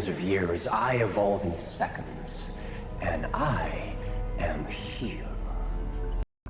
billions of years, I evolve in seconds. And I am here.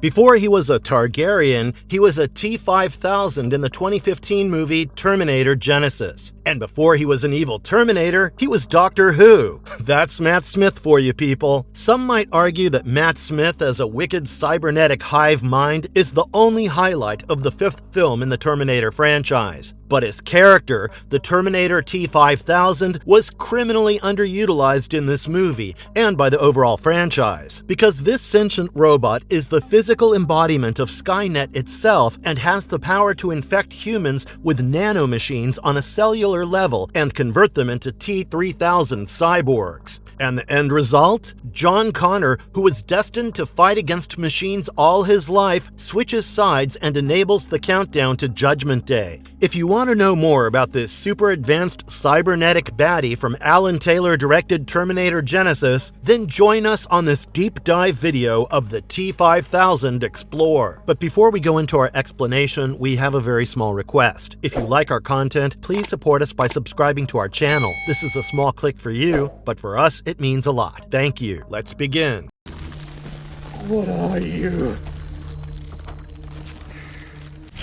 Before he was a Targaryen, he was a T-5000 in the 2015 movie Terminator Genisys. And before he was an evil Terminator, he was Doctor Who. That's Matt Smith for you, people. Some might argue that Matt Smith as a wicked cybernetic hive mind is the only highlight of the fifth film in the Terminator franchise. But his character, the Terminator T-5000, was criminally underutilized in this movie and by the overall franchise, because this sentient robot is the physical embodiment of Skynet itself and has the power to infect humans with nanomachines on a cellular level and convert them into T-3000 cyborgs. And the end result? John Connor, who was destined to fight against machines all his life, switches sides and enables the countdown to Judgment Day. If you want to know more about this super advanced cybernetic baddie from Alan Taylor-directed Terminator Genisys, then join us on this deep dive video of the T-5000 Explore. But before we go into our explanation, we have a very small request. If you like our content, please support us by subscribing to our channel. This is a small click for you, but for us, it means a lot. Thank you. Let's begin. What are you?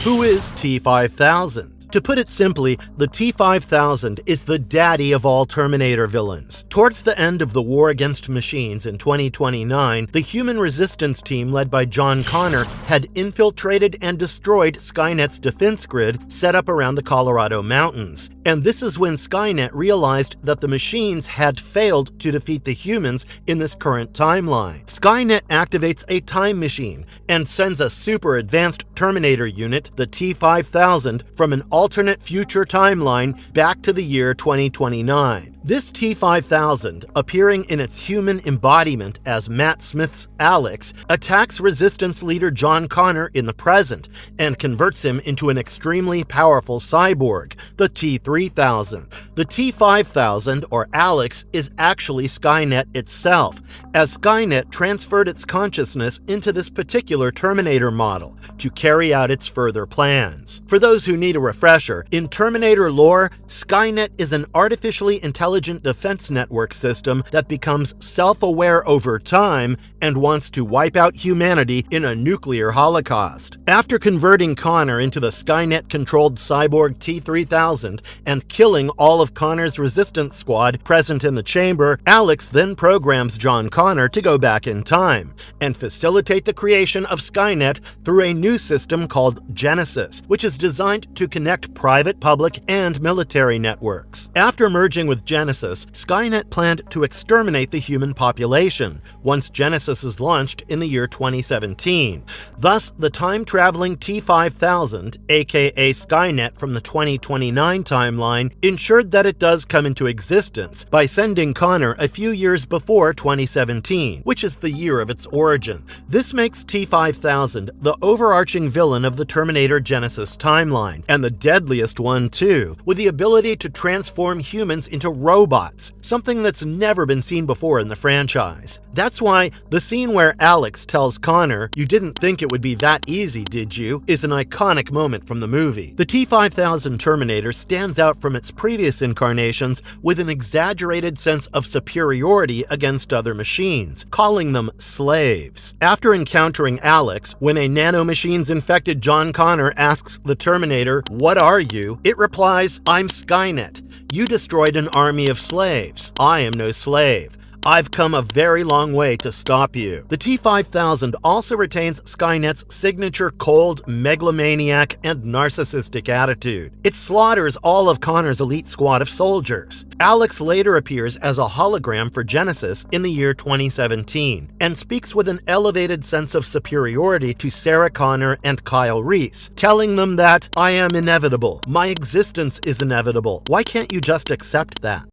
Who is T-5000? To put it simply, the T-5000 is the daddy of all Terminator villains. Towards the end of the war against machines in 2029, the human resistance team led by John Connor had infiltrated and destroyed Skynet's defense grid set up around the Colorado mountains. And this is when Skynet realized that the machines had failed to defeat the humans in this current timeline. Skynet activates a time machine and sends a super advanced Terminator unit, the T-5000, from an alternate future timeline back to the year 2029. This T-5000, appearing in its human embodiment as Matt Smith's Alex, attacks Resistance leader John Connor in the present and converts him into an extremely powerful cyborg, the T-3000. The T-5000, or Alex, is actually Skynet itself, as Skynet transferred its consciousness into this particular Terminator model to carry out its further plans. For those who need a refresher, in Terminator lore, Skynet is an artificially intelligent defense network system that becomes self-aware over time and wants to wipe out humanity in a nuclear holocaust. After converting Connor into the Skynet-controlled cyborg T-3000 and killing all of Connor's resistance squad present in the chamber, Alex then programs John Connor to go back in time and facilitate the creation of Skynet through a new system called Genisys, which is designed to connect private, public, and military networks. After merging with Genisys, Skynet planned to exterminate the human population once Genisys is launched in the year 2017. Thus, the time-traveling T-5000, aka Skynet from the 2029 timeline, ensured that it does come into existence by sending Connor a few years before 2017, which is the year of its origin. This makes T-5000 the overarching villain of the Terminator Genisys timeline, and the deadliest one too, with the ability to transform humans into robots, something that's never been seen before in the franchise. That's why the scene where Alex tells Connor, "You didn't think it would be that easy, did you?" is an iconic moment from the movie. The T-5000 Terminator stands out from its previous incarnations with an exaggerated sense of superiority against other machines, calling them slaves. After encountering Alex, when a nanomachine's infected John Connor asks the Terminator, "What are you?" it replies, "I'm Skynet. You destroyed an army of slaves. I am no slave. I've come a very long way to stop you." The T-5000 also retains Skynet's signature cold, megalomaniac, and narcissistic attitude. It slaughters all of Connor's elite squad of soldiers. Alex later appears as a hologram for Genisys in the year 2017, and speaks with an elevated sense of superiority to Sarah Connor and Kyle Reese, telling them that, "I am inevitable. My existence is inevitable. Why can't you just accept that?"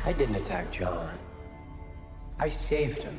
I didn't attack John. I saved him.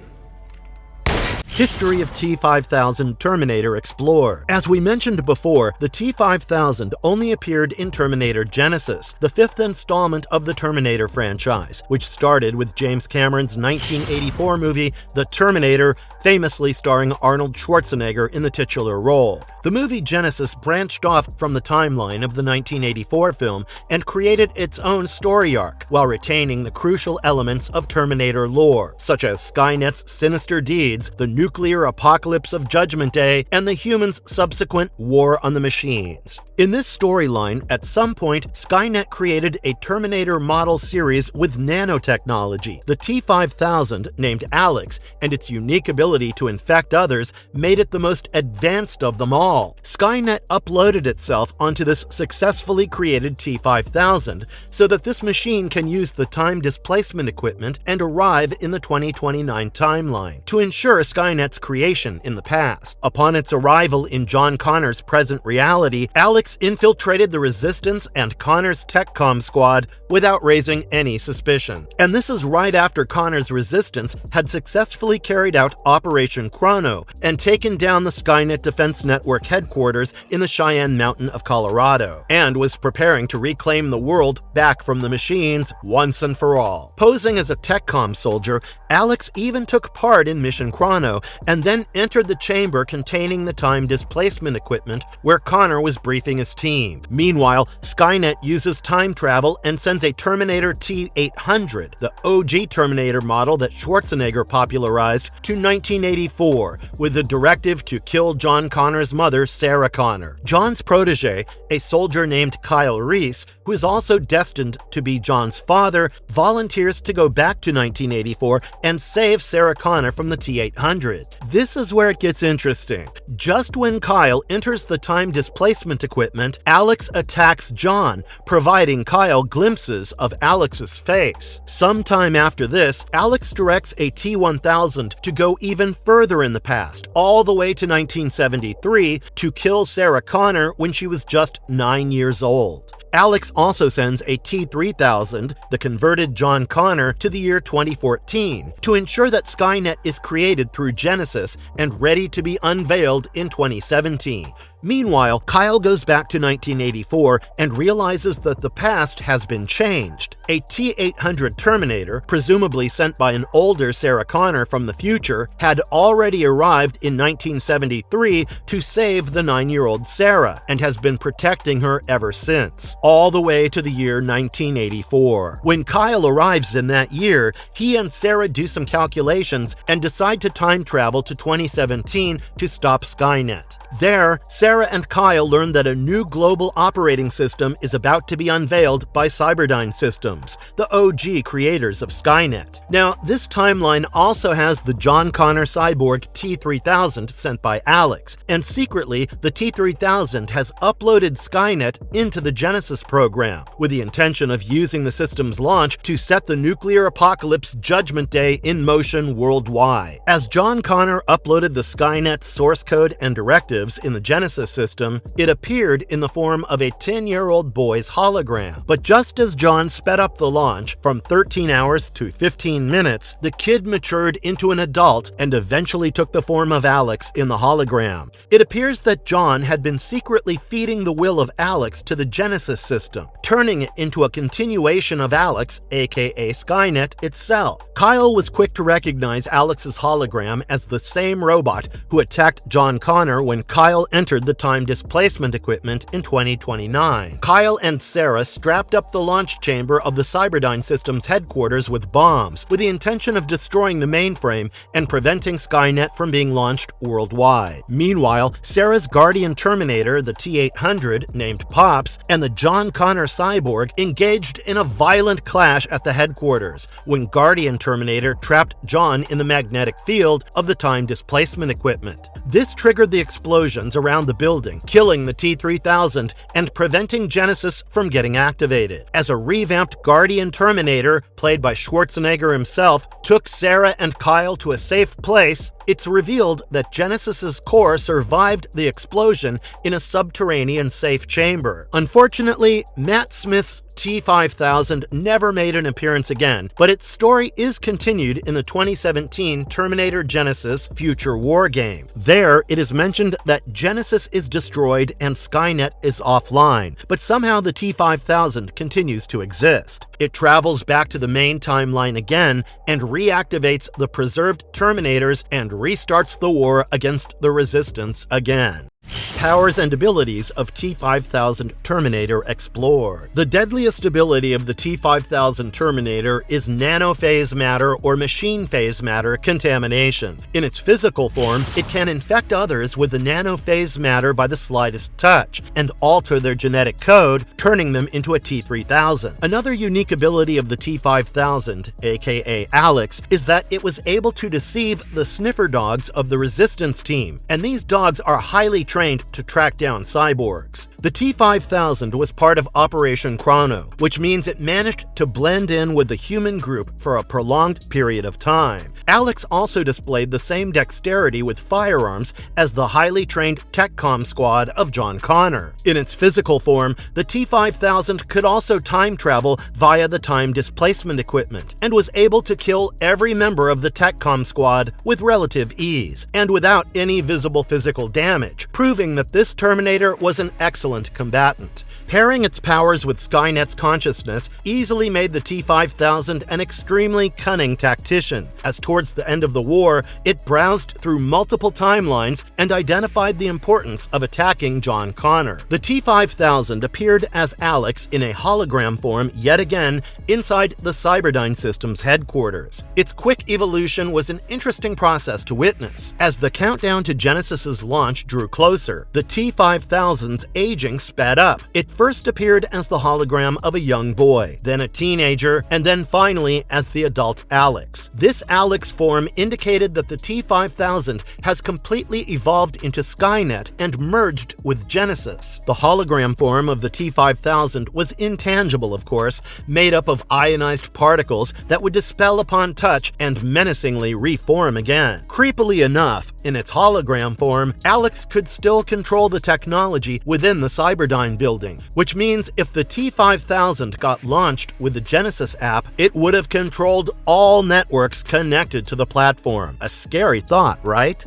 History of T-5000 Terminator explored. As we mentioned before, the T-5000 only appeared in Terminator Genesis, the fifth installment of the Terminator franchise, which started with James Cameron's 1984 movie The Terminator, famously starring Arnold Schwarzenegger in the titular role. The movie Genesis branched off from the timeline of the 1984 film and created its own story arc, while retaining the crucial elements of Terminator lore, such as Skynet's sinister deeds, the nuclear apocalypse of Judgment Day, and the humans' subsequent war on the machines. In this storyline, at some point, Skynet created a Terminator model series with nanotechnology. The T-5000, named Alex, and its unique ability to infect others made it the most advanced of them all. Skynet uploaded itself onto this successfully created T-5000 so that this machine can use the time displacement equipment and arrive in the 2029 timeline to ensure Skynet's creation in the past. Upon its arrival in John Connor's present reality, Alex infiltrated the Resistance and Connor's TechCom squad without raising any suspicion. And this is right after Connor's Resistance had successfully carried out Operation Chrono and taken down the Skynet Defense Network headquarters in the Cheyenne Mountain of Colorado, and was preparing to reclaim the world back from the machines once and for all. Posing as a TechCom soldier, Alex even took part in Mission Chrono and then entered the chamber containing the time displacement equipment where Connor was briefing his team. Meanwhile, Skynet uses time travel and sends a Terminator T-800, the OG Terminator model that Schwarzenegger popularized, to 1984 with the directive to kill John Connor's mother, Sarah Connor. John's protege, a soldier named Kyle Reese, who is also destined to be John's father, volunteers to go back to 1984 and save Sarah Connor from the T-800. This is where it gets interesting. Just when Kyle enters the time displacement equipment, Alex attacks John, providing Kyle glimpses of Alex's face. Sometime after this, Alex directs a T-1000 to go even further in the past, all the way to 1973, to kill Sarah Connor when she was just 9 years old. Alex also sends a T-3000, the converted John Connor, to the year 2014 to ensure that Skynet is created through Genesis and ready to be unveiled in 2017. Meanwhile, Kyle goes back to 1984 and realizes that the past has been changed. A T-800 Terminator, presumably sent by an older Sarah Connor from the future, had already arrived in 1973 to save the 9-year-old Sarah and has been protecting her ever since, all the way to the year 1984. When Kyle arrives in that year, he and Sarah do some calculations and decide to time travel to 2017 to stop Skynet. There, Sarah and Kyle learn that a new global operating system is about to be unveiled by Cyberdyne Systems, the OG creators of Skynet. Now, this timeline also has the John Connor cyborg T-3000 sent by Alex, and secretly, the T-3000 has uploaded Skynet into the Genesis program, with the intention of using the system's launch to set the nuclear apocalypse Judgment Day in motion worldwide. As John Connor uploaded the Skynet source code and directives in the Genesis system, it appeared in the form of a 10-year-old boy's hologram. But just as John sped up the launch from 13 hours to 15 minutes, the kid matured into an adult and eventually took the form of Alex in the hologram. It appears that John had been secretly feeding the will of Alex to the Genesis system, turning it into a continuation of Alex, aka Skynet, itself. Kyle was quick to recognize Alex's hologram as the same robot who attacked John Connor when Kyle entered the time displacement equipment in 2029. Kyle and Sarah strapped up the launch chamber of the Cyberdyne Systems headquarters with bombs, with the intention of destroying the mainframe and preventing Skynet from being launched worldwide. Meanwhile, Sarah's Guardian Terminator, the T-800, named Pops, and the John Connor cyborg engaged in a violent clash at the headquarters, when Guardian Terminator trapped John in the magnetic field of the time displacement equipment. This triggered the explosions around the building, killing the T-3000 and preventing Genesis from getting activated. As a revamped Guardian Terminator, played by Schwarzenegger himself, took Sarah and Kyle to a safe place, it's revealed that Genesis's core survived the explosion in a subterranean safe chamber. Unfortunately, Matt Smith's T-5000 never made an appearance again, but its story is continued in the 2017 Terminator Genesis Future War game. There, it is mentioned that Genesis is destroyed and Skynet is offline, but somehow the T-5000 continues to exist. It travels back to the main timeline again and reactivates the preserved Terminators and restarts the war against the Resistance again. Powers and abilities of T-5000 Terminator explored. The deadliest ability of the T-5000 Terminator is nanophase matter or machine phase matter contamination. In its physical form, it can infect others with the nanophase matter by the slightest touch and alter their genetic code, turning them into a T-3000. Another unique ability of the T-5000, aka Alex, is that it was able to deceive the sniffer dogs of the Resistance team, and these dogs are highly trained to track down cyborgs. The T-5000 was part of Operation Chrono, which means it managed to blend in with the human group for a prolonged period of time. Alex also displayed the same dexterity with firearms as the highly trained TechCom squad of John Connor. In its physical form, the T-5000 could also time travel via the time displacement equipment, and was able to kill every member of the TechCom squad with relative ease, and without any visible physical damage, proving that this Terminator was an excellent combatant. Pairing its powers with Skynet's consciousness easily made the T-5000 an extremely cunning tactician, as towards the end of the war, it browsed through multiple timelines and identified the importance of attacking John Connor. The T-5000 appeared as Alex in a hologram form yet again inside the Cyberdyne Systems headquarters. Its quick evolution was an interesting process to witness. As the countdown to Genesis's launch drew closer, the T-5000's aging sped up. It first appeared as the hologram of a young boy, then a teenager, and then finally as the adult Alex. This Alex form indicated that the T-5000 has completely evolved into Skynet and merged with Genesis. The hologram form of the T-5000 was intangible, of course, made up of ionized particles that would dispel upon touch and menacingly reform again. Creepily enough, in its hologram form, Alex could still control the technology within the Cyberdyne building, which means if the T-5000 got launched with the Genesis app, it would have controlled all networks connected to the platform. A scary thought, right?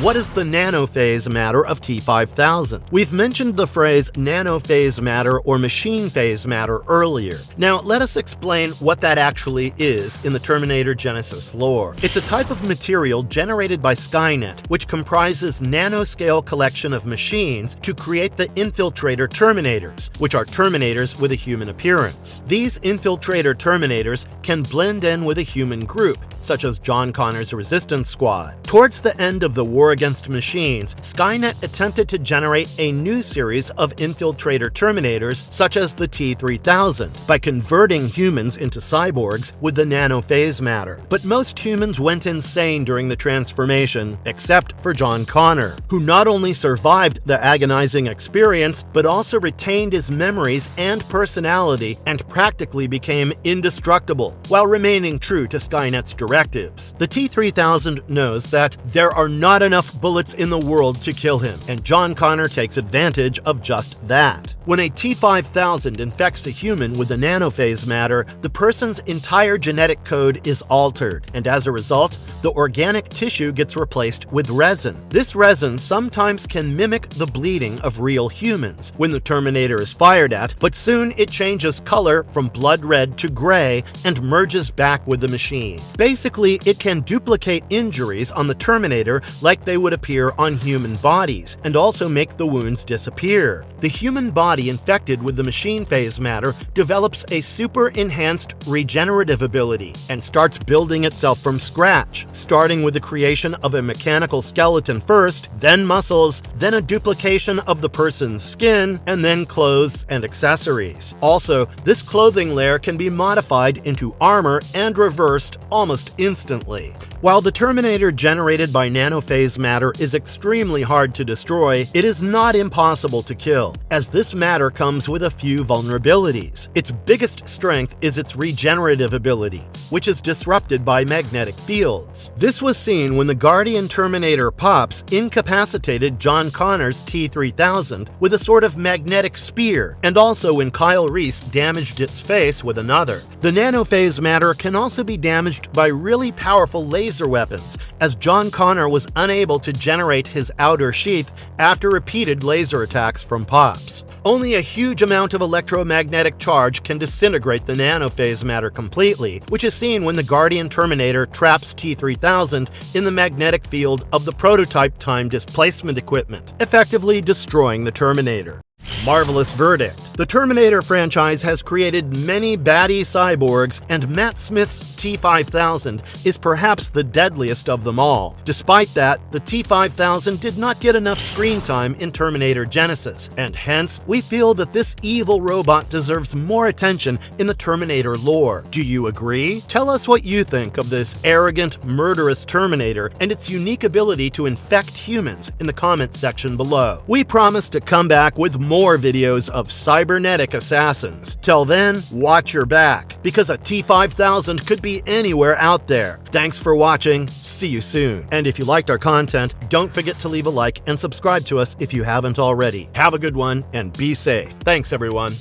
What is the nanophase matter of T-5000? We've mentioned the phrase nanophase matter or machine phase matter earlier. Now, let us explain what that actually is in the Terminator Genesis lore. It's a type of material generated by Skynet, which comprises nanoscale collection of machines to create the infiltrator Terminators, which are Terminators with a human appearance. These infiltrator Terminators can blend in with a human group, such as John Connor's Resistance Squad. Towards the end of the war against machines, Skynet attempted to generate a new series of infiltrator Terminators, such as the T-3000, by converting humans into cyborgs with the nanophase matter. But most humans went insane during the transformation, except for John Connor, who not only survived the agonizing experience, but also retained his memories and personality and practically became indestructible, while remaining true to Skynet's directives. The T-3000 knows that there are not enough bullets in the world to kill him, and John Connor takes advantage of just that. When a T-5000 infects a human with the nanophase matter, the person's entire genetic code is altered, and as a result, the organic tissue gets replaced with resin. This resin sometimes can mimic the bleeding of real humans when the Terminator is fired at, but soon it changes color from blood red to gray and merges back with the machine. Basically, it can duplicate injuries on the Terminator like they would appear on human bodies, and also make the wounds disappear. The human body infected with the machine phase matter develops a super enhanced regenerative ability and starts building itself from scratch, starting with the creation of a mechanical skeleton first, then muscles, then a duplication of the person's skin, and then clothes and accessories. Also, this clothing layer can be modified into armor and reversed almost instantly. While the Terminator generated by nanophase matter is extremely hard to destroy, it is not impossible to kill, as this matter comes with a few vulnerabilities. Its biggest strength is its regenerative ability, which is disrupted by magnetic fields. This was seen when the Guardian Terminator Pops incapacitated John Connor's T-5000 with a sort of magnetic spear, and also when Kyle Reese damaged its face with another. The nanophase matter can also be damaged by really powerful laser weapons, as John Connor was unable to generate his outer sheath after repeated laser attacks from Pops. Only a huge amount of electromagnetic charge can disintegrate the nanophase matter completely, which is seen when the Guardian Terminator traps T-3000 in the magnetic field of the prototype time displacement equipment, effectively destroying the Terminator. Marvelous verdict. The Terminator franchise has created many baddie cyborgs, and Matt Smith's T-5000 is perhaps the deadliest of them all. Despite that, the T-5000 did not get enough screen time in Terminator Genesis, and hence, we feel that this evil robot deserves more attention in the Terminator lore. Do you agree? Tell us what you think of this arrogant, murderous Terminator and its unique ability to infect humans in the comments section below. We promise to come back with more videos of cybernetic assassins. Till then, watch your back, because a T-5000 could be anywhere out there. Thanks for watching, see you soon. And if you liked our content, don't forget to leave a like and subscribe to us if you haven't already. Have a good one and be safe. Thanks everyone.